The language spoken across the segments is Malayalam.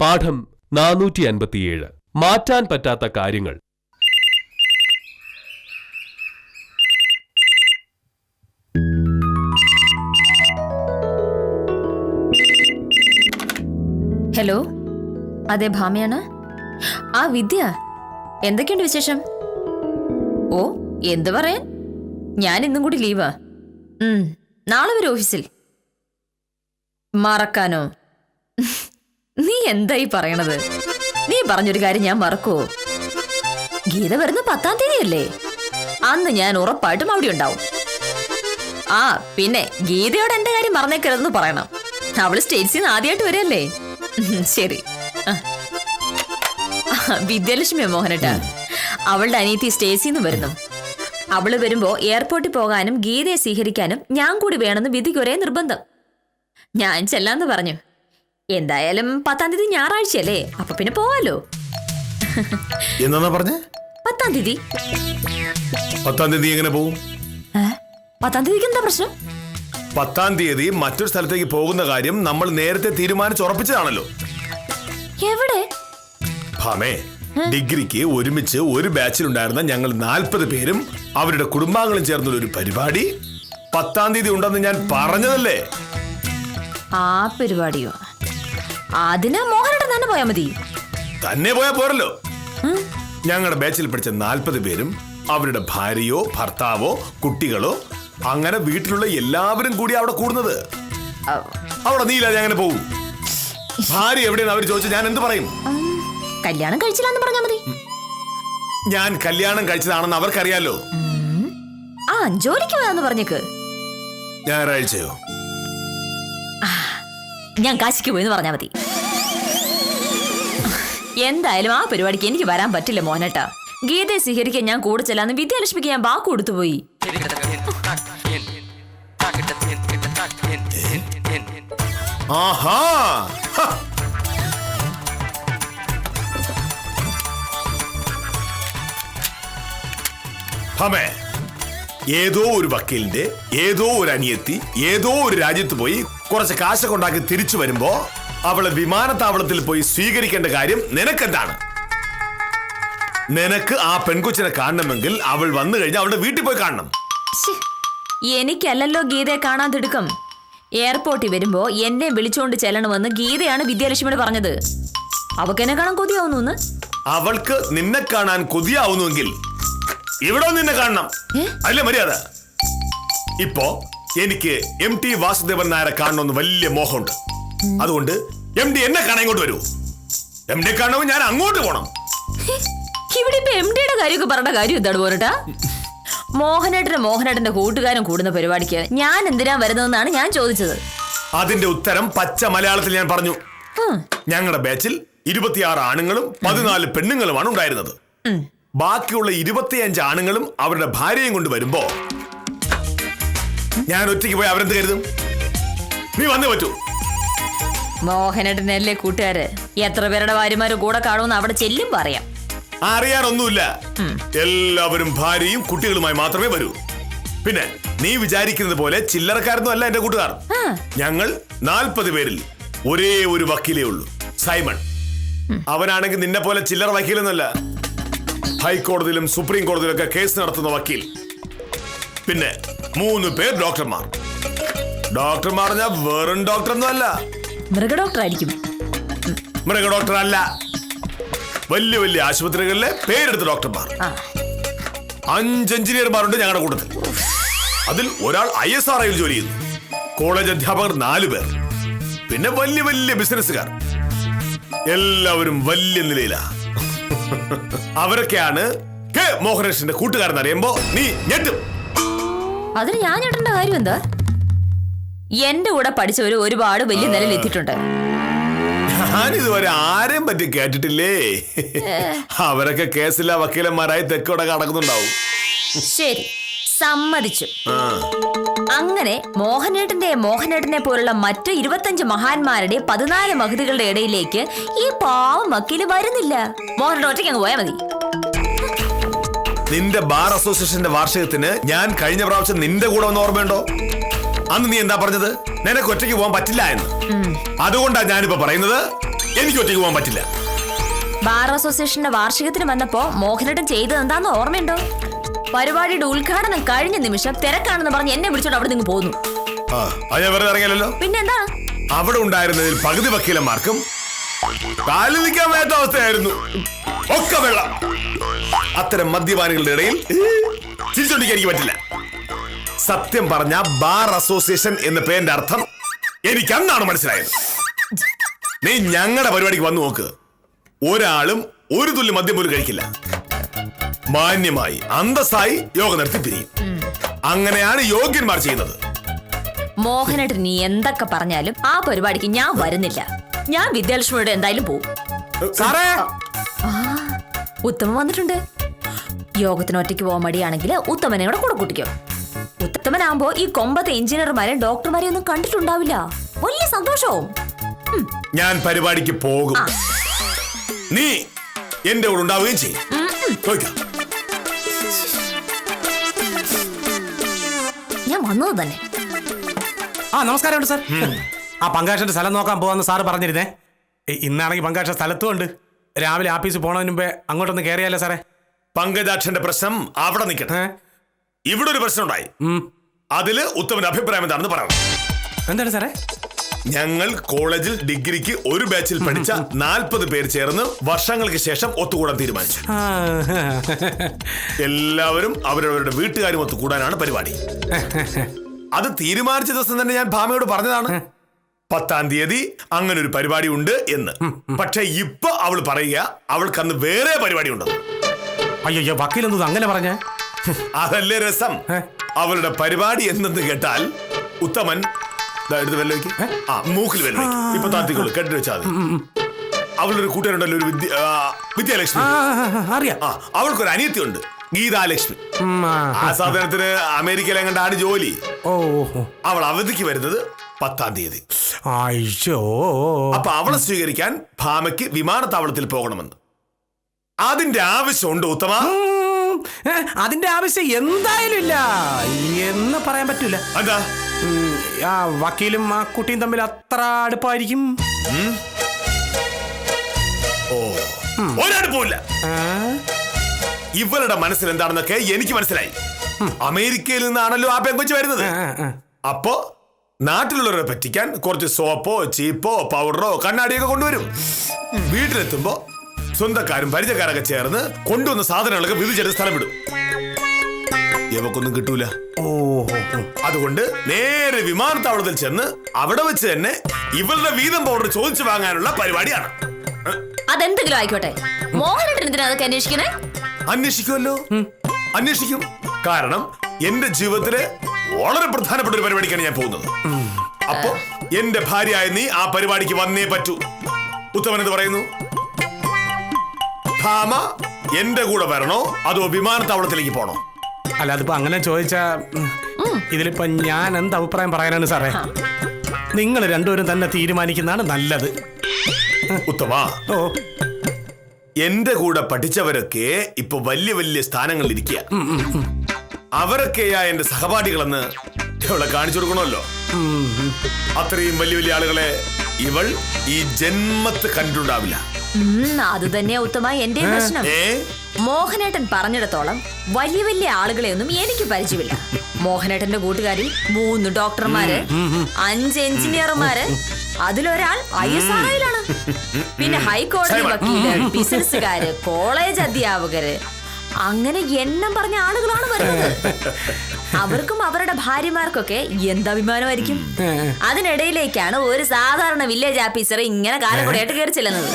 പാഠം 457 മാറ്റാൻ പറ്റാത്ത കാര്യങ്ങൾ. ഹലോ, അതെ ഭാമയാണ്. ആ വിദ്യ, എന്തൊക്കെയുണ്ട് വിശേഷം? ഓ, എന്ത് പറയാൻ, ഞാൻ ഇന്നും കൂടി ലീവാ. നാളെ വരും ഓഫീസിൽ. മറക്കാനോ? നീ എന്തായി പറയണത്? നീ പറഞ്ഞൊരു കാര്യം ഞാൻ മറക്കുവോ? ഗീത വരുന്ന 10-ാം തീയതിയല്ലേ? അന്ന് ഞാൻ ഉറപ്പായിട്ടും അവിടെ ഉണ്ടാവും. ആ പിന്നെ ഗീതയോട് എന്റെ കാര്യം മറന്നേക്കരുതെന്ന് പറയണം. അവള് സ്റ്റേറ്റ്സിന്ന് ആദ്യമായിട്ട് വരല്ലേ. ശരി. വിദ്യാലക്ഷ്മിയോ മോഹനേട്ടാ? അവളുടെ അനിയത്തി സ്റ്റേറ്റ്സിന്ന് വരുന്നു. അവള് വരുമ്പോ എയർപോർട്ടിൽ പോകാനും ഗീതയെ സ്വീകരിക്കാനും ഞാൻ കൂടി വേണമെന്ന് വിധിക്ക് ഒരേ നിർബന്ധം. ഞാൻ ചെല്ലാന്ന് പറഞ്ഞു. എന്തായാലും 10-ാം തീയതി ഞായറാഴ്ചയല്ലേ, അപ്പൊ പിന്നെ പോവാലോ. എന്നാ പറഞ്ഞേ? 10-ാം തീയതി. 10-ാം തീയതി എങ്ങനെ പോകും? 10-ാം തീയതിക്ക് എന്താ പ്രശ്നം? 10-ാം തീയതി മറ്റൊരു സ്ഥലത്തേക്ക് പോകുന്ന കാര്യം നമ്മൾ നേരത്തെ തീരുമാനിച്ചുറപ്പിച്ചതാണല്ലോ. എവിടെ? ഭാമേ, ഡിഗ്രിക്ക് ഒരുമിച്ച് ഒരു ബാച്ചിലുണ്ടായിരുന്ന ഞങ്ങൾ 40 പേരും അവരുടെ കുടുംബാംഗങ്ങളും ചേർന്നുള്ള ഒരു പരിപാടി 10-ാം തീയതി ഉണ്ടെന്ന് ഞാൻ പറഞ്ഞതല്ലേ. ആ പരിപാടിയോ? അതിന് മോഹനേട്ടൻ തന്നെ പോയാ മതി. തന്നെ പോയാ പോരല്ലോ. ഞങ്ങളുടെ ബാച്ചിൽ പഠിച്ച 40 പേരും അവരുടെ ഭാര്യയോ ഭർത്താവോ കുട്ടികളോ അങ്ങനെ വീട്ടിലുള്ള എല്ലാവരും കൂടി അവിടെ കൂടുന്നത്. അവിടെ നീയില്ലാതെ അങ്ങനെ പോകും. ഭാര്യ എവിടെയെന്ന് അവർ ചോദിച്ചാൽ ഞാൻ എന്ത് പറയും? കല്യാണം കഴിച്ചില്ലാന്ന് പറഞ്ഞാ മതി. ഞാൻ കല്യാണം കഴിച്ചതാണെന്ന് അവർക്കറിയാലോ. ആ, ജോലിക്ക് പോയാന്ന് പറഞ്ഞേക്ക്. ഞായറാഴ്ചയോ? ഞാൻ കാശിക്ക് പോയെന്ന് പറഞ്ഞാ മതി. എന്തായാലും ആ പരിപാടിക്ക് എനിക്ക് വരാൻ പറ്റില്ല മോഹനേട്ടാ. ഗീതയെ സ്വീകരിക്കാൻ ഞാൻ കൂടെ ചെല്ലാന്ന് വിദ്യാലക്ഷ്മിക്ക് ഞാൻ വാക്ക് കൊടുത്തുപോയി. ആഹാ, ഹമേ, ഏതോ ഒരു വക്കീലിന്റെ ഏതോ ഒരു അനിയത്തി ഏതോ ഒരു രാജ്യത്ത് പോയി കുറച്ച് കാശൊക്കെ ഉണ്ടാക്കി തിരിച്ചു വരുമ്പോ അവളെ വിമാനത്താവളത്തിൽ പോയി സ്വീകരിക്കേണ്ട കാര്യം നിനക്കെന്താണ്? നിനക്ക് ആ പെൺകൊച്ചിനെ കാണണമെങ്കിൽ അവൾ വന്നു കഴിഞ്ഞാൽ അവളുടെ വീട്ടിൽ പോയി കാണണം. എനിക്കല്ലല്ലോ ഗീതയെ കാണാൻ തിടുക്കം. എയർപോർട്ടിൽ വരുമ്പോ എന്നെ വിളിച്ചുകൊണ്ട് ചെല്ലണമെന്ന് ഗീതയാണ് വിദ്യാലക്ഷ്മിയോട് പറഞ്ഞത്. അവക്ക് എന്നെ കാണാൻ കൊതിയാവുന്നു. അവൾക്ക് നിന്നെ കാണാൻ കൊതിയാവുന്നുവെങ്കിൽ ഇവിടെ നിന്നെ കാണണം, അല്ലേ മര്യാദ? ഇപ്പോ എനിക്ക് MT വാസുദേവൻ നായരെ കാണണമെന്ന് വലിയ മോഹമുണ്ട്. അതുകൊണ്ട് MD എന്നെ കാണാൻ ഇങ്ങോട്ട് വരൂ. MD കാണണമെങ്കിൽ ഞാൻ അങ്ങോട്ട് പോണം. ഇവിടെ ഇപ്പൊ MDയുടെ കാര്യമൊക്കെ പറഞ്ഞ കാര്യം എന്താണ് പോരട്ടാ? മോഹനേട്ടന്റെ കൂട്ടുകാരൻ കൂടുന്ന പരിപാടിക്ക് ഞാൻ എന്തിനാ വരുന്നതെന്നാണ് ഞാൻ ചോദിച്ചത്. അതിന്റെ ഉത്തരം പച്ച മലയാളത്തിൽ ഞാൻ പറഞ്ഞു. ഞങ്ങളുടെ ബാച്ചിൽ 26 ആണുങ്ങളും 14 പെണ്ണുങ്ങളുമാണ് ഉണ്ടായിരുന്നത്. ബാക്കിയുള്ള 25 ആണുങ്ങളും അവരുടെ ഭാര്യയും കൊണ്ട് വരുമ്പോ ഞാൻ ഒറ്റയ്ക്ക് പോയി അവരെന്ത് കരുതും? നീ വന്നേ പറ്റൂ. മോഹനേട്ടനല്ലേ കൂട്ടുകാര്. എത്ര പേരുടെ ഭാര്യമാര് കൂടെ കാണുമെന്ന് അവിടെ ചെല്ലും പറയാം. അറിയാനൊന്നുമില്ല. എല്ലാവരും ഭാര്യയും കുട്ടികളുമായി മാത്രമേ വരൂ. പിന്നെ നീ വിചാരിക്കുന്നത് പോലെ ചില്ലറക്കാരൊന്നും അല്ല എന്റെ കൂട്ടുകാർ. ഞങ്ങൾ 40 പേരിൽ ഒരേ ഒരു വക്കീലേ ഉള്ളൂ, സൈമൺ. അവനാണെങ്കിൽ നിന്നെ പോലെ ചില്ലറ വക്കീലൊന്നുമല്ല. ഹൈക്കോടതിയിലും സുപ്രീം കോടതിയിലൊക്കെ കേസ് നടത്തുന്ന വക്കീൽ. പിന്നെ 3 പേർ ഡോക്ടർമാർ. ഡോക്ടർമാർ പറഞ്ഞാൽ വെറും ഡോക്ടറൊന്നും അല്ല, മൃഗഡോക്ടർ ആയിരിക്കും. മൃഗഡോക്ടർ അല്ല, വലിയ വലിയ ആശുപത്രികളിലെ പേരെടുത്ത ഡോക്ടർമാർ. 5 എഞ്ചിനീയർമാരുണ്ട് ഞങ്ങളുടെ കൂട്ടത്തിൽ. അതിൽ ഒരാൾ ISROയിൽ ജോലി ചെയ്യുന്നു. കോളേജ് അധ്യാപകർ 4 പേർ. പിന്നെ വലിയ വലിയ ബിസിനസ്സുകാർ. എല്ലാവരും വലിയ നിലയിലാ. അവരൊക്കെയാണ് മോഹനേഷിന്റെ കൂട്ടുകാരെന്ന് അറിയുമ്പോ നീ ഞെട്ടും. അതിന് ഞാൻ ഞെട്ടേണ്ട കാര്യം എന്താ? എന്റെ കൂടെ പഠിച്ചവര് ഒരുപാട് വലിയ നിലയിൽ എത്തിയിട്ടുണ്ട്. ഞാനിതുവരെ ആരെയും പറ്റി കേട്ടിട്ടില്ലേ. അവരൊക്കെ കേസില്ല വക്കീലന്മാരായി തെക്കോടെ കടക്കുന്നുണ്ടാവും. ശരി, സമ്മതിച്ചു. അങ്ങനെ മോഹനേട്ടനെ പോലുള്ള മറ്റു 25 മഹാന്മാരുടെ 14 മഹതികളുടെ ഇടയിലേക്ക് ഈ പാവം വക്കീല് വരുന്നില്ല. മോഹനേട്ടൻ ഒറ്റയ്ക്ക് അങ്ങ് പോയാ മതി. നിന്റെ ബാർ അസോസിയേഷന്റെ വാർഷികത്തിന് ഞാൻ കഴിഞ്ഞ പ്രാവശ്യം നിന്റെ കൂടെ വന്ന ഓർമ്മയുണ്ടോ? അന്ന് നീ എന്താ പറഞ്ഞത്? നിനക്ക് ഒറ്റയ്ക്ക് പോകാൻ പറ്റില്ല എന്ന്. അതുകൊണ്ടാണ് ഞാനിപ്പോ പറയുന്നത്, എനിക്ക് ഒറ്റയ്ക്ക് പോകാൻ പറ്റില്ല. ബാർ അസോസിയേഷന്റെ വാർഷികത്തിന് വന്നപ്പോ മോഹനേട്ടൻ ചെയ്തത് എന്താന്ന് ഓർമ്മയുണ്ടോ? പരിപാടിയുടെ ഉദ്ഘാടനം കഴിഞ്ഞ നിമിഷം തിരക്കാണെന്ന് പറഞ്ഞ് എന്നെ വിളിച്ചോണ്ട് അവിടെ നിന്ന് പോന്നു. അത് ഞാൻ വെറുതെ ഇറങ്ങിയല്ലോ. പിന്നെന്താ? അവിടെ ഉണ്ടായിരുന്നതിൽ പകുതി വക്കീലന്മാർക്കും കാലിൽ നിൽക്കാൻ വേണ്ട അവസ്ഥയായിരുന്നു. ഒക്കെ വെള്ളം. അത്തരം മദ്യപാനികളുടെ ഇടയിൽ ചിരിച്ചോണ്ടിരിക്കാൻ എനിക്ക് പറ്റില്ല. സത്യം പറഞ്ഞ ബാർ അസോസിയേഷൻ എന്ന പേരിന്റെ അർത്ഥം എനിക്ക് അന്നാണ് മനസ്സിലായത്. നീ ഞങ്ങളുടെ പരിപാടിക്ക് വന്നു നോക്ക്. ഒരാളും ഒരു തുള്ളി മദ്യം പോലും കഴിക്കില്ല. മാന്യമായി അന്തസ്സായി യോഗ നടത്തി പിരിയും. അങ്ങനെയാണ് യോഗ്യന്മാർ ചെയ്യുന്നത്. മോഹനേട്ടൻ നീ എന്തൊക്കെ പറഞ്ഞാലും ആ പരിപാടിക്ക് ഞാൻ വരുന്നില്ല. ഞാൻ വിദ്യാലക്ഷ്മിയോട് എന്തായാലും പോവും. ഉത്തമൻ വന്നിട്ടുണ്ട്. യോഗത്തിന് ഒറ്റയ്ക്ക് പോകാൻ മടിയാണെങ്കിൽ ഉത്തമനെ കൂടെ കൂട്ടിക്കോ. ഉത്തമനാകുമ്പോ ഈ കൊമ്പത്തെ എഞ്ചിനീയർമാരെയും ഡോക്ടർമാരെയും ഒന്നും കണ്ടിട്ടുണ്ടാവില്ല. വലിയ സന്തോഷവും. ഞാൻ പരിപാടിക്ക് പോകും. നീ എന്റെ കൂടെ ഉണ്ടാവുകയും ചെയ്യും. ഞാൻ വന്നത് തന്നെ. നമസ്കാരമുണ്ട് സാർ. പങ്കാക്ഷന്റെ സ്ഥലം നോക്കാൻ പോവാന്ന് സാറ് പറഞ്ഞിരുന്നേ. ഇന്നാണെങ്കിൽ പങ്കാക്ഷ സ്ഥലത്തും ഉണ്ട്. രാവിലെ ആഫീസിൽ പോണതിന് മുമ്പേ അങ്ങോട്ടൊന്ന് കയറിയാലോ സാറേ? പങ്കജാക്ഷന്റെ പ്രശ്നം അവിടെ നിൽക്കട്ടെ. ഇവിടെ ഒരു പ്രശ്നം ഉണ്ടായി. അതില് ഉത്തമന്റെ അഭിപ്രായം എന്താണെന്ന് പറയണം. എന്താണ് സാറേ? ഞങ്ങൾ കോളേജിൽ ഡിഗ്രിക്ക് ഒരു ബാച്ചിൽ പഠിച്ച 40 പേർ ചേർന്ന് വർഷങ്ങൾക്ക് ശേഷം ഒത്തുകൂടാൻ തീരുമാനിച്ചു. എല്ലാവരും അവരവരുടെ വീട്ടുകാരും ഒത്തുകൂടാനാണ് പരിപാടി. അത് തീരുമാനിച്ച ദിവസം തന്നെ ഞാൻ ഭാമയോട് പറഞ്ഞതാണ് 10-ാം തീയതി അങ്ങനെ ഒരു പരിപാടി ഉണ്ട് എന്ന്. പക്ഷെ ഇപ്പൊ അവൾ പറയുക അവൾക്ക് അന്ന് വേറെ പരിപാടി ഉണ്ടെന്ന്. അയ്യോ, വക്കീലെന്തോ അങ്ങനെ പറഞ്ഞ? അതല്ലേ രസം. അവളുടെ പരിപാടി എന്തെന്ന് കേട്ടാൽ ഉത്തമൻ മൂക്കിൽ വെല്ലുവിളിക്കും. ഇപ്പൊ താത്തിക്കോളൂ, കെട്ടി വെച്ചാൽ മതി. അവളൊരു കൂട്ടുകാരുണ്ടല്ലോ, ഒരു വിദ്യാലക്ഷ്മി. അറിയാം. അവൾക്കൊരു അനിയത്തി ഉണ്ട്, ഗീതാലക്ഷ്മി. ആ സാധനത്തിന് അമേരിക്കയിലെ എങ്ങാണ്ടാണ് ജോലി. അവൾ അവധിക്ക് വരുന്നത് 10-ാം തീയതി. അപ്പൊ അവളെ സ്വീകരിക്കാൻ ഭാമയ്ക്ക് വിമാനത്താവളത്തിൽ പോകണമെന്ന്. അതിന്റെ ആവശ്യമുണ്ട് ഉത്തമ? അതിന്റെ ആവശ്യം എന്തായാലും ഇല്ല എന്ന് പറയാൻ പറ്റൂല. എന്താ? ആ വക്കീലും ആ കുട്ടിയും തമ്മിൽ അത്ര അടുപ്പായിരിക്കും. ഒരടുപ്പില്ല. ഇവളുടെ മനസ്സിൽ എന്താണെന്നൊക്കെ എനിക്ക് മനസ്സിലായി. അമേരിക്കയിൽ നിന്നാണല്ലോ ആ പെങ്കൊച്ച് വരുന്നത്. അപ്പോ നാട്ടിലുള്ളവരെ പറ്റിക്കാൻ കുറച്ച് സോപ്പോ ചീപ്പോ പൗഡറോ കണ്ണാടിയൊക്കെ കൊണ്ടുവരും. വീട്ടിലെത്തുമ്പോ സ്വന്തക്കാരും പരിചയക്കാരൊക്കെ ചേർന്ന് കൊണ്ടുവന്ന സാധനങ്ങളൊക്കെ വിധിച്ചെടുത്ത് സ്ഥലം വിടും. ഇവക്കൊന്നും കിട്ടൂല. അതുകൊണ്ട് നേരെ വിമാനത്താവളത്തിൽ ചെന്ന് അവിടെ വെച്ച് തന്നെ ഇവളുടെ വീതം പൗഡർ ചോദിച്ചു വാങ്ങാനുള്ള പരിപാടിയാണ്. അതെന്തെങ്കിലും ആയിക്കോട്ടെ, മോഹനേട്ടൻ എന്തിനാ അതൊക്കെ അന്വേഷിക്കണേ? അന്വേഷിക്കുമല്ലോ, അന്വേഷിക്കും. കാരണം എന്റെ ജീവിതത്തിലെ വളരെ പ്രധാനപ്പെട്ട ഒരു പരിപാടിക്കാണ് ഞാൻ പോകുന്നത്. അപ്പോ എന്റെ ഭാര്യയായ നീ ആ പരിപാടിക്ക് വന്നേ പറ്റൂ. ഉത്തമൻ എന്ത് പറയുന്നു? ഭാമ എന്റെ കൂടെ വരണോ അതോ വിമാനത്താവളത്തിലേക്ക് പോണോ? അല്ല, അതിപ്പോ അങ്ങനെ ചോദിച്ചാ ഇതിലിപ്പോ ഞാൻ എന്ത് അഭിപ്രായം പറയാനാണ് സാറേ? നിങ്ങൾ രണ്ടുപേരും തന്നെ തീരുമാനിക്കുന്നതാണ് നല്ലത്. ഉത്തമ, എന്റെ കൂടെ പഠിച്ചവരൊക്കെ ഇപ്പൊ വലിയ വലിയ സ്ഥാനങ്ങളിൽ ഇരിക്കുക. അവരൊക്കെയാ എന്റെ സഹപാഠികളെന്ന് ഇവളെ കാണിച്ചു കൊടുക്കണമല്ലോ. അത്രയും വലിയ വലിയ ആളുകളെ ഇവൾ ഈ ജന്മത്ത് കണ്ടിട്ടുണ്ടാവില്ല. അത് തന്നെയാ ഉത്തമ എന്റെ പ്രശ്നം. മോഹനേട്ടൻ പറഞ്ഞിടത്തോളം വലിയ വലിയ ആളുകളെ ഒന്നും എനിക്ക് പരിചയമില്ല. മോഹനേട്ടന്റെ കൂട്ടുകാരിൽ 3 ഡോക്ടർമാര്, 5 എഞ്ചിനീയർമാര്, അതിലൊരാൾ ISROയിലാണ്. പിന്നെ ഹൈക്കോടതി വക്കീല്, ബിസിനസ്സുകാര്, കോളേജ് അധ്യാപകര്, അങ്ങനെ എണ്ണം പറഞ്ഞ ആളുകളാണ് വരുന്നത്. അവർക്കും അവരുടെ ഭാര്യമാർക്കൊക്കെ എന്ത് അഭിമാനമായിരിക്കും. അതിനിടയിലേക്കാണ് ഒരു സാധാരണ വില്ലേജ് ഓഫീസർ ഇങ്ങനെ കാലക്കൂടെയായിട്ട് കയറി ചെല്ലുന്നത്.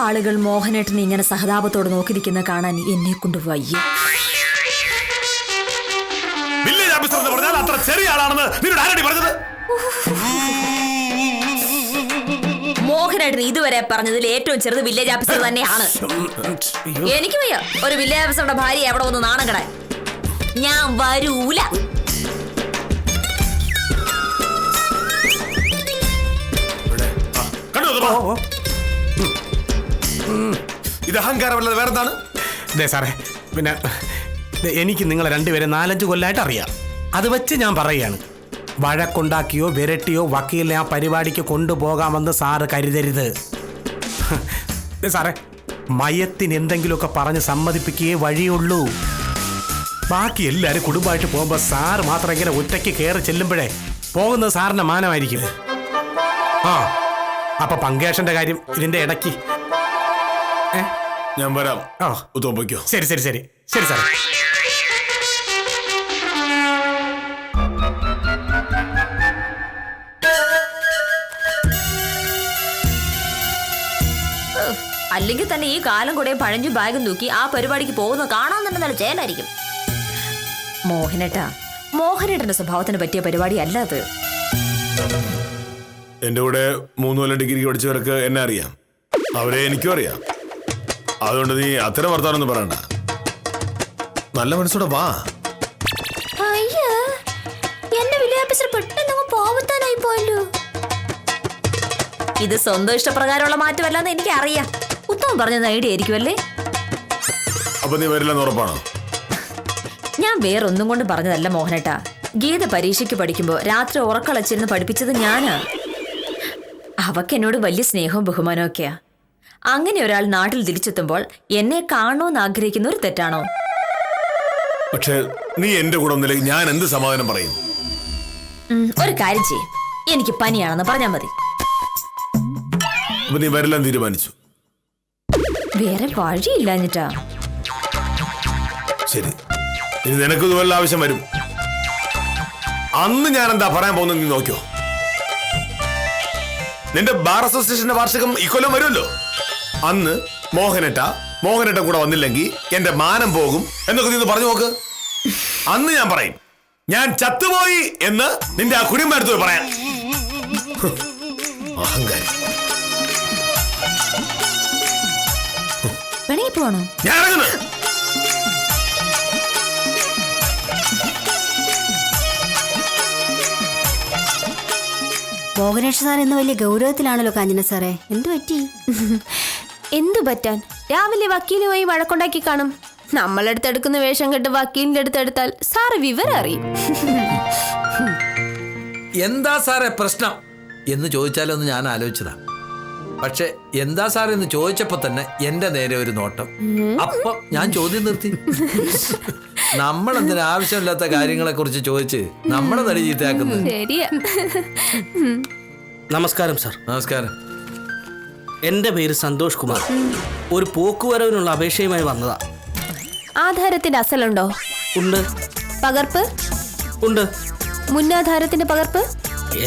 ആളുകൾ മോഹനേട്ടനെ ഇങ്ങനെ സഹതാപത്തോടെ നോക്കിയിരിക്കുന്ന കാണാൻ എന്നെ കൊണ്ട് വയ്യ. വില്ലേജ് ഓഫീസർ എന്ന് പറഞ്ഞാൽ അത്ര ചെറിയ ആളാണെന്ന് നിന്നോട് ആരാടി പറഞ്ഞത്? മോഹനേട്ടൻ ഇതുവരെ പറഞ്ഞതിൽ ഏറ്റവും ചെറുത് വില്ലേജ് ഓഫീസർ തന്നെയാണ്. എനിക്ക് വയ്യ ഒരു വില്ലേജ് ഓഫീസറുടെ ഭാര്യ എവിടെ ഒന്ന് നാണം കെടാൻ. ഞാൻ വരൂല. ഇത് അഹങ്കാരമല്ലാതെ വേറെന്താണ്? സാറേ, പിന്നെ എനിക്ക് നിങ്ങളെ രണ്ടുപേരെ 4-5 കൊല്ലമായിട്ട് അറിയാം. അത് വെച്ച് ഞാൻ പറയുകയാണ്, വഴക്കുണ്ടാക്കിയോ വിരട്ടിയോ വക്കീലിനെ ആ പരിപാടിക്ക് കൊണ്ടുപോകാമെന്ന് സാറ് കരുതരുത്. സാറേ, മയത്തിന് എന്തെങ്കിലുമൊക്കെ പറഞ്ഞ് സമ്മതിപ്പിക്കുകയേ വഴിയുള്ളൂ. ബാക്കി എല്ലാവരും കുടുംബമായിട്ട് പോകുമ്പോൾ സാറ് മാത്രം ഇങ്ങനെ ഒറ്റയ്ക്ക് കയറി ചെല്ലുമ്പോഴേ പോകുന്നത് സാറിന്റെ മാനമായിരിക്കും. ആ, അപ്പൊ പങ്കേഷന്റെ കാര്യം ഇതിന്റെ ഇടയ്ക്ക്. ഞാൻ വരാം. ആ, ഉത്തോപ്പിക്കോ. ശരി ശരി ശരി ശരി സാറേ. അല്ലെങ്കിൽ തന്നെ ഈ കാലം കൂടെ പഴഞ്ഞു ബാഗും തൂക്കി ആ പരിപാടിക്ക് പോകുന്ന കാണാൻ തന്നെ നല്ല ചേലായിരിക്കും. മോഹനേട്ടന്റെ സ്വഭാവത്തിന് പറ്റിയ പരിപാടി അല്ല അത്. എന്റെ കൂടെ 3 കൊല്ലം ഡിഗ്രിക്ക് പഠിച്ചവർക്ക് എന്നെ അറിയാം, അവരെ എനിക്കും അറിയാം. അതുകൊണ്ട് നീ അത്തരം വർത്താനൊന്നും പറയണ്ട. നല്ല മനസ്സോടെ വാ. ഇത് സ്വന്തം ഇഷ്ടപ്രകാരമുള്ള മാറ്റമല്ലാന്ന് എനിക്ക് അറിയാം. ഉത്തമം പറഞ്ഞത് ഐഡിയ ആയിരിക്കുമല്ലേ? അപ്പൊ നീ വരില്ലെന്ന് ഉറപ്പാണോ? ഞാൻ വേറൊന്നും കൊണ്ട് പറഞ്ഞതല്ല മോഹനേട്ടാ. ഗീത പരീക്ഷയ്ക്ക് പഠിക്കുമ്പോ രാത്രി ഉറക്കളച്ചിരുന്ന് പഠിപ്പിച്ചത് ഞാനാ. അവക്ക് എന്നോട് വലിയ സ്നേഹവും ബഹുമാനവും ഒക്കെയാ. അങ്ങനെ ഒരാൾ നാട്ടിൽ തിരിച്ചെത്തുമ്പോൾ എന്നെ കാണണമെന്ന് ആഗ്രഹിക്കുന്ന ഒരു തെറ്റാണോ? പക്ഷെ നീ എന്റെ കൂടെ ഒന്നില്ലെങ്കിൽ ഞാൻ എന്ത് സമാധാനം പറയും? ഒരു കാര്യം ചെയ്യും, എനിക്ക് പനിയാണെന്ന് പറഞ്ഞാൽ മതി. അപ്പൊ നീ വരില്ലെന്ന് തീരുമാനിച്ചു? വേറെ വഴിയില്ലാഞ്ഞിട്ടാ. ശരി, ഇനി നിനക്ക് ഇതുപോലെ ആവശ്യം വരും. അന്ന് ഞാൻ എന്താ പറയാൻ പോകുന്നത് നീ നോക്കിയോ. നിന്റെ ബാർ അസോസിയേഷന്റെ വാർഷികം ഇക്കൊല്ലം വരുമല്ലോ. അന്ന് മോഹനേട്ട കൂടെ വന്നില്ലെങ്കിൽ എന്റെ മാനം പോകും എന്നൊക്കെ നീ പറഞ്ഞു നോക്ക്. അന്ന് ഞാൻ പറയും ഞാൻ ചത്തുപോയി എന്ന് നിന്റെ ആ കുടുംബടുത്ത് പറയാം. അഹങ്കാരി. പോണോ? ഞാൻ ഇറങ്ങുന്നു. മോഹനേഷ് സാർ ഇന്ന് വലിയ ഗൗരവത്തിലാണല്ലോ കാഞ്ചന സാറേ, എന്തു പറ്റി? എന്തു പറ്റാൻ? രാവിലെ വക്കീലുമായി വഴക്കുണ്ടാക്കി കാണും. നമ്മളടുത്തെടുക്കുന്ന വേഷം കെട്ട് വക്കീലിന്റെ അടുത്തെടുത്താൽ സാറ് വിവരം അറിയും. എന്താ സാറേ പ്രശ്നം എന്ന് ചോദിച്ചാലൊന്ന് ഞാൻ ആലോചിച്ചതാ. പക്ഷെ എന്താ സാർ എന്ന് ചോദിച്ചപ്പോ തന്നെ എന്റെ നേരെ ഒരു നോട്ടം. അപ്പൊ ഞാൻ ചോദ്യം നിർത്തി. നമ്മളെന്തിനാ ആവശ്യമില്ലാത്ത കാര്യങ്ങളെ കുറിച്ച് ചോദിച്ച് നമ്മളെ തടി ചീത്തയാക്കുന്നത്? ശരിയാ. നമസ്കാരം സാർ. നമസ്കാരം. എൻ്റെ പേര് സന്തോഷ് കുമാർ. ഒരു പോക്കുവരവിനുള്ള അപേക്ഷയുമായി വന്നതാ. ആധാരത്തിന്റെ അസലുണ്ടോ? ഉണ്ട്. പകർപ്പ് ഉണ്ട്. മുന്നാധാരത്തിന്റെ പകർപ്പ്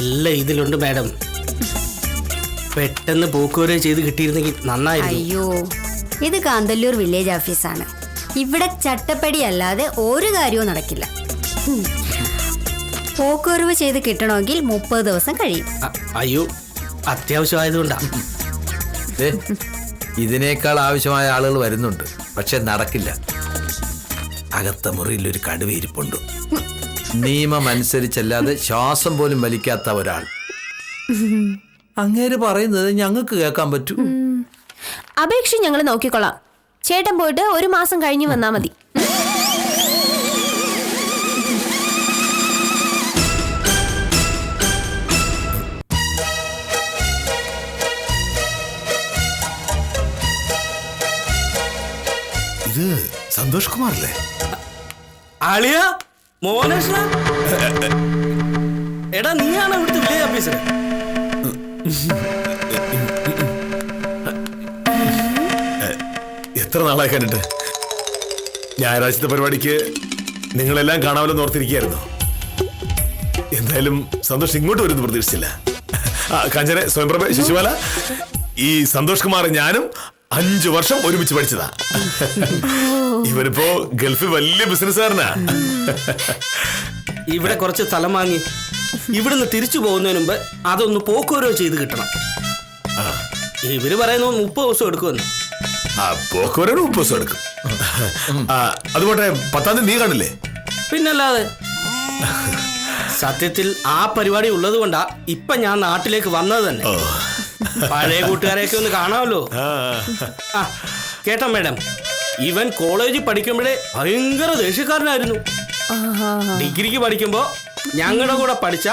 എല്ലാം ഇതിലുണ്ട് മാഡം. പെട്ടെന്ന് പോക്കുവരവ് ചെയ്ത് കിട്ടിയിരുന്നെങ്കിൽ നന്നായിരുന്നു. അയ്യോ, ഇത് കാന്തല്ലൂർ വില്ലേജ് ഓഫീസാണ്. ഇവിടെ ചട്ടപ്പടി അല്ലാതെ ഒരു കാര്യവും നടക്കില്ല. പോക്കുവരവ് ചെയ്ത് കിട്ടണമെങ്കിൽ 30 ദിവസം കഴിയും. അയ്യോ, അത്യാവശ്യമായതുകൊണ്ടാ. ഇതിനേക്കാൾ ആവശ്യമായ ആളുകൾ വരുന്നുണ്ട്, പക്ഷെ നടക്കില്ല. അകത്ത മുറിയിൽ ഒരു കടുവ ഇരിപ്പുണ്ട്. നിയമം അനുസരിച്ചല്ലാതെ ശ്വാസം പോലും വലിക്കാത്ത ഒരാൾ. അങ്ങേര് പറയുന്നത് ഞങ്ങൾക്ക് കേൾക്കാൻ പറ്റൂ. അപേക്ഷ ഞങ്ങൾ നോക്കിക്കൊള്ളാം. ചേട്ടൻ പോയിട്ട് 1 മാസം കഴിഞ്ഞ് വന്നാ മതി. ഇത് സന്തോഷ് കുമാറല്ലേ? അളിയ മോഹനേഷ്, എടാ നീയാണ് ഇവിടുത്തെ വില്ലേജ് ഓഫീസർ? എത്ര നാളായി കണ്ടിട്ട്. ഞായറാഴ്ചത്തെ പരിപാടിക്ക് നിങ്ങളെല്ലാം കാണാമല്ലോ ഓർത്തിരിക്കുകയായിരുന്നു. എന്തായാലും സന്തോഷ് ഇങ്ങോട്ട് വരുന്നു പ്രതീക്ഷിച്ചില്ല. കാഞ്ചന, സ്വയംപ്രഭ, ശിശുപാല, ഈ സന്തോഷ് കുമാർ ഞാനും 5 വർഷം ഒരുമിച്ച് പഠിച്ചതാ. ഇവരിപ്പോ ഗൾഫിൽ വലിയ ബിസിനസ്സുകാരനാ. ഇവിടെ കുറച്ച് സ്ഥലം വാങ്ങി ഇവിടുന്ന് തിരിച്ചു പോകുന്നതിന് മുമ്പ് അതൊന്ന് പോക്കുവരവ് ചെയ്ത് കിട്ടണം. ഇവര് പറയുന്നത് 30 ദിവസം എടുക്കുമെന്ന്. പോക്കുവരവ് 30 ദിവസം എടുക്കും. അതുപോലെ 10-ാം തീയതി നീ കാണില്ലേ? പിന്നല്ലാതെ. സത്യത്തിൽ ആ പരിപാടി ഉള്ളത് കൊണ്ടാ ഇപ്പൊ ഞാൻ നാട്ടിലേക്ക് വന്നത് തന്നെ. പഴയ കൂട്ടുകാരെയൊക്കെ ഒന്ന് കാണാമല്ലോ. ആ കേട്ടോ മേഡം, ഇവൻ കോളേജിൽ പഠിക്കുമ്പോഴേ ഭയങ്കര ദേഷ്യക്കാരനായിരുന്നു. ഡിഗ്രിക്ക് പഠിക്കുമ്പോ ഞങ്ങളുടെ കൂടെ പഠിച്ച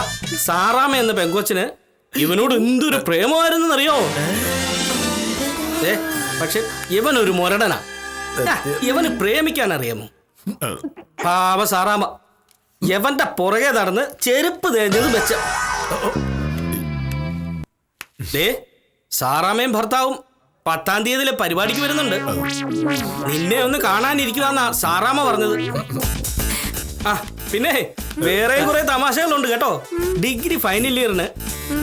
സാറാമ എന്ന പെങ്കൊച്ചിന് ഇവനോട് എന്തൊരു പ്രേമമായിരുന്നറിയോ? പക്ഷെ ഇവനൊരു മുരടനാ. ഇവന് പ്രേമിക്കാൻ അറിയാമോ? പാവ സാറാമ യവന്റെ പുറകെ നടന്ന് ചെരുപ്പ് തേഞ്ഞത് വെച്ച. സാറാമയും ഭർത്താവും 10-ാം തീയതിയിലെ പരിപാടിക്ക് വരുന്നുണ്ട്. നിന്നെ ഒന്ന് കാണാനിരിക്കുവാന്നാ സാറാമ പറഞ്ഞത്. ആ പിന്നെ വേറെ കുറെ തമാശകളുണ്ട് കേട്ടോ. ഡിഗ്രി ഫൈനൽ ഇയറിന്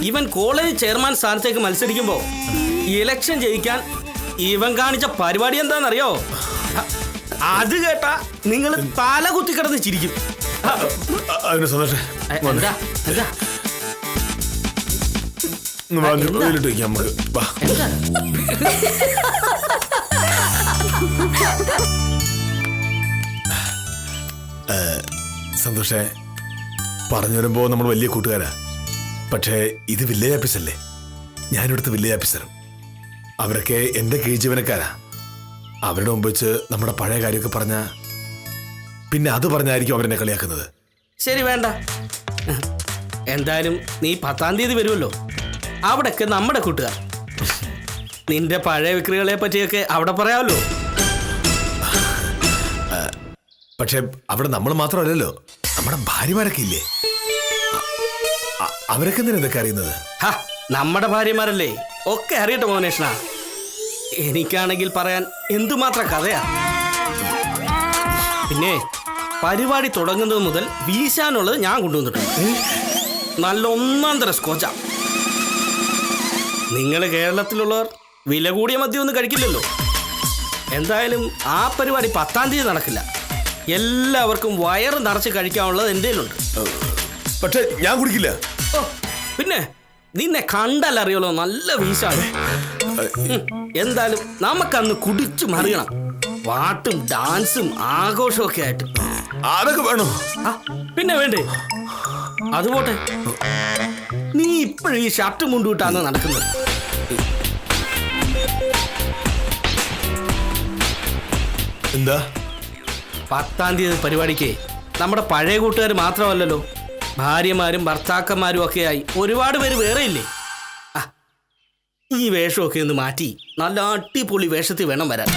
ഇവൻ കോളേജ് ചെയർമാൻ സ്ഥാനത്തേക്ക് മത്സരിക്കുമ്പോ ഇലക്ഷൻ ജയിക്കാൻ ഇവൻ കാണിച്ച പരിപാടി എന്താണെന്നറിയോ? അത് കേട്ടാ നിങ്ങൾ തല കുത്തിക്കിടന്ന് ചിരിക്കും. എന്താ എന്താ സന്തോഷേ, പറഞ്ഞു വരുമ്പോ നമ്മൾ വലിയ കൂട്ടുകാരാ. പക്ഷേ ഇത് വില്ലേജ് ഓഫീസല്ലേ, ഞാനിവിടുത്തെ വില്ലേജ് ഓഫീസറും. അവരൊക്കെ എന്റെ കീഴ്ജീവനക്കാരാ. അവരുടെ മുമ്പ് വെച്ച് നമ്മുടെ പഴയ കാര്യമൊക്കെ പറഞ്ഞ പിന്നെ അത് പറഞ്ഞായിരിക്കും അവരെന്നെ കളിയാക്കുന്നത്. ശരി, വേണ്ട. എന്തായാലും നീ 10-ാം തീയതി വരുമല്ലോ. അവിടെയൊക്കെ നമ്മുടെ കൂട്ടുകാർ. നിന്റെ പഴയ വിക്രികളെ പറ്റിയൊക്കെ അവിടെ പറയാമല്ലോ. പക്ഷെ അവിടെ നമ്മൾ മാത്രമല്ലല്ലോ, നമ്മുടെ ഭാര്യമാരൊക്കെ ഇല്ലേ? അവരൊക്കെ എന്തിനാ ഇതൊക്കെ അറിയുന്നത്? നമ്മുടെ ഭാര്യമാരല്ലേ, ഒക്കെ അറിയട്ടെ മോനേഷ്ണ. എനിക്കാണെങ്കിൽ പറയാൻ എന്തുമാത്രം കഥയാ. പിന്നെ പരിപാടി തുടങ്ങുന്നത് മുതൽ വീശാനുള്ളത് ഞാൻ കൊണ്ടുവന്നിട്ടുണ്ട്. നല്ല 1-ാം തരം സ്കോച്ചാ. നിങ്ങൾ കേരളത്തിലുള്ളവർ വില കൂടിയ മദ്യം ഒന്നും കഴിക്കില്ലല്ലോ. എന്തായാലും ആ പരിപാടി 10-ാം തീയതി നടക്കില്ല. എല്ലാവർക്കും വയറ് നിറച്ച് കഴിക്കാനുള്ളത് എൻ്റെ കയ്യിലുണ്ട്. പക്ഷെ ഞാൻ കുടിക്കില്ല. ഓ പിന്നെ നിന്നെ കണ്ടല്ലറിയാലോ, നല്ല വീശാണ്. എന്തായാലും നമുക്കന്ന് കുടിച്ചു മറിയണം. പാട്ടും ഡാൻസും ആഘോഷവും ഒക്കെ ആയിട്ട്. അതൊക്കെ വേണോ? പിന്നെ വേണ്ടേ? അതുപോട്ടെ, നീ ഇപ്പോഴും ഈ ഷർട്ട് മുണ്ടുവിട്ടാണ് നടക്കുന്നത്. എന്താ? 10-ാം തീയതി പരിപാടിക്ക് നമ്മുടെ പഴയ കൂട്ടുകാർ മാത്രമല്ലല്ലോ, ഭാര്യമാരും ഭർത്താക്കന്മാരും ഒക്കെ ആയി ഒരുപാട് പേര് വേറെ ഇല്ലേ? ഈ വേഷമൊക്കെ ഒന്ന് മാറ്റി നല്ല അടിപൊളി വേഷത്തിൽ വേണം വരാൻ.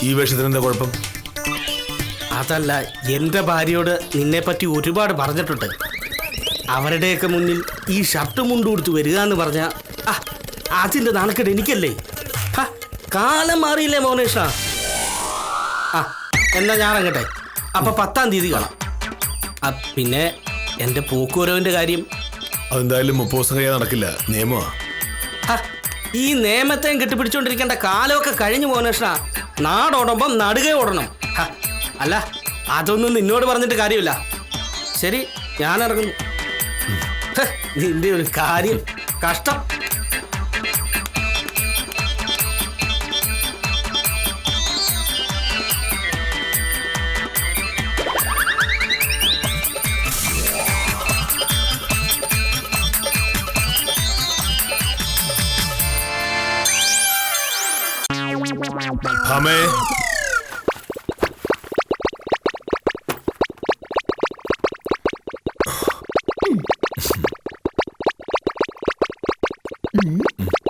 ഈ വേഷത്തിന് എന്താ കുഴപ്പം? അതല്ല, എൻ്റെ ഭാര്യയോട് നിന്നെ പറ്റി ഒരുപാട് പറഞ്ഞിട്ടുണ്ട്. അവരുടെയൊക്കെ മുന്നിൽ ഈ ഷർട്ട് മുണ്ട് കൊടുത്ത് വരിക എന്ന് പറഞ്ഞ അതിൻ്റെ നാണക്കേട് എനിക്കല്ലേ? കാലം മാറിയില്ലേ മോനേഷ? എന്നാ ഞാനങ്ങട്ടെ. അപ്പൊ 10-ാം തീയതി കാണാം. പിന്നെ എൻ്റെ പോക്കുവരവിൻ്റെ കാര്യം അതെന്തായാലും 30 ദിവസം കഴിയാതെ നടക്കില്ല, നിയമമാ. ഈ നിയമത്തെയും കെട്ടിപ്പിടിച്ചോണ്ടിരിക്കേണ്ട കാലമൊക്കെ കഴിഞ്ഞു മോനേഷ. നാടോടുമ്പം നടുകെ ഓടണം. അല്ല, അതൊന്നും നിന്നോട് പറഞ്ഞിട്ട് കാര്യമില്ല. ശരി, ഞാൻ ഇറങ്ങുന്നു. നിന്റെ ഒരു കാര്യം കഷ്ടം. അമ്മേ,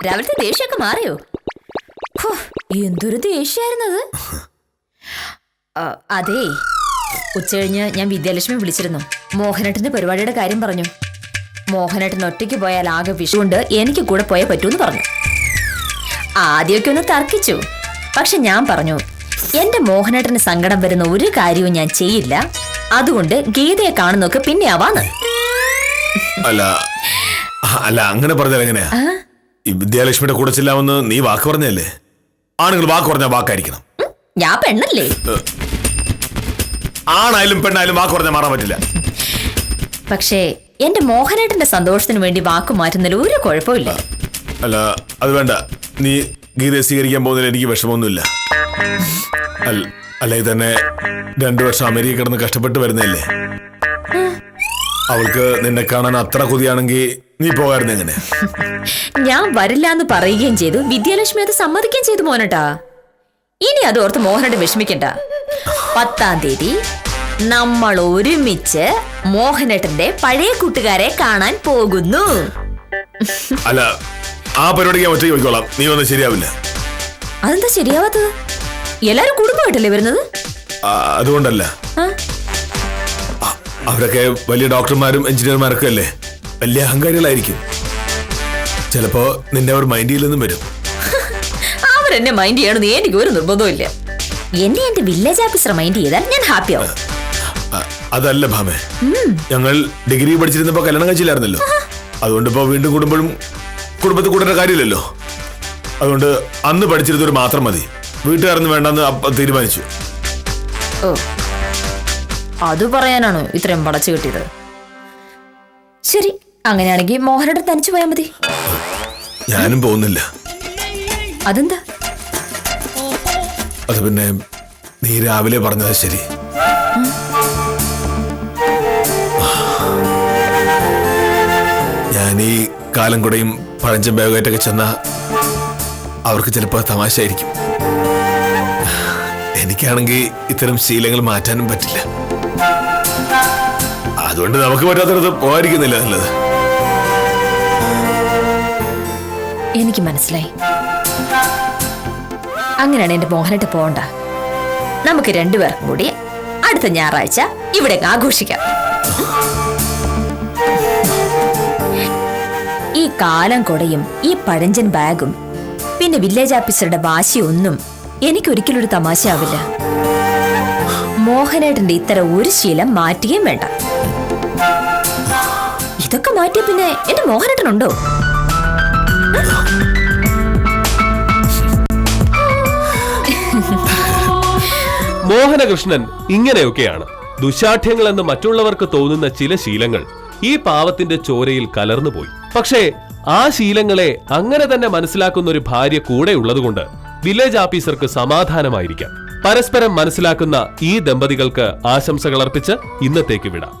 രാവിലത്തെ ദേഷ്യമൊക്കെ മാറിയോ? എന്തൊരു ദേഷ്യായിരുന്നത്. അതേ, ഉച്ചകഴിഞ്ഞ് ഞാൻ വിദ്യാലക്ഷ്മി വിളിച്ചിരുന്നു. മോഹനേട്ടന്റെ പരിപാടിയുടെ കാര്യം പറഞ്ഞു. മോഹനേട്ടൻ ഒറ്റയ്ക്ക് പോയാൽ ആകെ വിഷുണ്ട്, എനിക്ക് കൂടെ പോയാൽ പറ്റൂന്ന് പറഞ്ഞു. ആദ്യമൊക്കെ ഒന്ന് തർക്കിച്ചു. പക്ഷെ ഞാൻ പറഞ്ഞു, എന്റെ മോഹനേട്ടന് സങ്കടം വരുന്ന ഒരു കാര്യവും ഞാൻ ചെയ്യില്ല. അതുകൊണ്ട് ഗീതയെ കാണുന്നൊക്കെ പിന്നെ ആവാന്ന്. അല്ല അല്ല അങ്ങനെ പറഞ്ഞാൽ എങ്ങനെയാ? ഈ വിദ്യാലക്ഷ്മിയുടെ കൂടെ ചെല്ലാമെന്ന് നീ വാക്ക് പറഞ്ഞല്ലേ? ആണുങ്ങൾ വാക്ക് പറഞ്ഞാൽ വാക്കായിരിക്കണം. ഞാൻ പെണ്ണല്ലേ? ആണായാലും പെണ്ണായാലും വാക്ക് പറഞ്ഞാൽ മാറാൻ പറ്റില്ല. പക്ഷേ എന്റെ മോഹനേട്ടന്റെ സന്തോഷത്തിന് വേണ്ടി വാക്ക് മാറ്റുന്നതിൽ ഒരു കുഴപ്പമില്ല. അല്ല അത് വേണ്ട, നീ ഗീതയെ സ്വീകരിക്കാൻ പോകുന്നതിൽ എനിക്ക് വിഷമമൊന്നുമില്ല. അല്ല ഇത് തന്നെ 2 വർഷം അമേരിക്ക കിടന്ന് കഷ്ടപ്പെട്ട് വരുന്നല്ലേ? അവൾക്ക് നിന്നെ കാണാൻ അത്ര കൊതിയാണെങ്കിൽ നീ പോകാറുണ്ട് എങ്ങനെ? ഞാൻ വരില്ല എന്ന് പറയുകയും ചെയ്തു. വിദ്യാലക്ഷ്മി അത് സമ്മതിക്കുകയും ചെയ്തു മോനട്ടാ. ഇനി അത് ഓർത്ത് മോഹനോട് വിഷമിക്കണ്ട. 10-ാം തീയതി നമ്മൾ ഒരുമിച്ച് മോഹനേട്ടന്റെ പഴയ കൂട്ടുകാരെ കാണാൻ പോകുന്നു. അല്ല, ആ പരിപാടിക്ക് ഞാൻ ഒറ്റയ്ക്ക് പോയിക്കോളാം. നീ വന്ന് ശരിയാവില്ല. അതെന്താ ശരിയാവാത്തത്? എല്ലാരും കുടുംബമായിട്ടല്ലേ വരുന്നത്? അതുകൊണ്ടല്ല, അവരൊക്കെ വലിയ ഡോക്ടർമാരും എഞ്ചിനീയർമാരൊക്കെ അല്ലേ, വലിയ അഹങ്കാരികളായിരിക്കും. ചിലപ്പോ നിന്നെ അവർ മൈൻഡ് ചെയ്യില്ലെന്നും വരും. അവരെന്നെ മൈൻഡ് ചെയ്യണമെന്ന് എനിക്ക് ഒരു നിർബന്ധവും ഇല്ല. എന്നെ എന്റെ വില്ലേജ് ഓഫീസർ മൈൻഡ് ചെയ്താൽ ഞാൻ ഹാപ്പിയാവും. അതല്ല ഭാമേ, ഞങ്ങൾ ഡിഗ്രി പഠിച്ചിരുന്നപ്പോ കല്യാണം കഴിച്ചില്ലായിരുന്നല്ലോ. അതുകൊണ്ട് ഇപ്പൊ വീണ്ടും കൂടുമ്പോഴും കുടുംബത്തിൽ കൂടേണ്ട കാര്യമില്ലല്ലോ. അതുകൊണ്ട് അന്ന് പഠിച്ചിരുന്നവർ മാത്രം മതി. വീട്ടുകാരൊന്നും വേണ്ടെന്ന് തീരുമാനിച്ചു. ഓ, അത് പറയാനാണോ ഇത്രയും പടച്ചു കിട്ടിയത്? ശരി, അങ്ങനെയാണെങ്കിൽ മോഹനോട് തനിച്ചു പോയാൽ മതി. ഞാനും പോകുന്നില്ല. അതെന്താ? അത് പിന്നെ നീ രാവിലെ പറഞ്ഞതാ ശരി. ഞാൻ ഈ കാലം കൂടെയും പഴഞ്ചൻ ബാഗായിട്ടൊക്കെ ചെന്നാ അവർക്ക് ചിലപ്പോൾ തമാശയായിരിക്കും. എനിക്കാണെങ്കിൽ ഇത്തരം ശീലങ്ങൾ മാറ്റാനും പറ്റില്ല. അതുകൊണ്ട് നമുക്ക് പറ്റാത്തടത്ത് പോകാതിരിക്കുന്നില്ല നല്ലത്. എനിക്ക് മനസ്സിലായി. അങ്ങനെയാണ് എന്റെ മോഹനായിട്ട് പോകണ്ട. നമുക്ക് രണ്ടുപേർക്കും കൂടി അടുത്ത ഞായറാഴ്ച ഇവിടെ ആഘോഷിക്കാം. ഈ കാലം കൊടയും ഈ പഴഞ്ചൻ ബാഗും പിന്നെ വില്ലേജ് ഓഫീസറുടെ വാശിയൊന്നും എനിക്കൊരിക്കലും ഒരു തമാശയാവില്ല. മോഹനേട്ടന്റെ ഇത്തരം ഒരു ശീലം മാറ്റുകയും വേണ്ട. ഇതൊക്കെ മാറ്റിയ പിന്നെ എന്റെ മോഹനേട്ടനുണ്ടോ? മോഹനകൃഷ്ണൻ ഇങ്ങനെയൊക്കെയാണ്. ദുശാഠ്യങ്ങളെന്ന് മറ്റുള്ളവർക്ക് തോന്നുന്ന ചില ശീലങ്ങൾ ഈ പാവത്തിന്റെ ചോരയിൽ കലർന്നുപോയി. പക്ഷേ ആ ശീലങ്ങളെ അങ്ങനെ തന്നെ മനസ്സിലാക്കുന്ന ഒരു ഭാര്യ കൂടെ ഉള്ളതുകൊണ്ട് വില്ലേജ് ഓഫീസർക്ക് സമാധാനമായിരിക്കാം. പരസ്പരം മനസ്സിലാക്കുന്ന ഈ ദമ്പതികൾക്ക് ആശംസകൾ അർപ്പിച്ച് ഇന്നത്തേക്ക് വിടാം.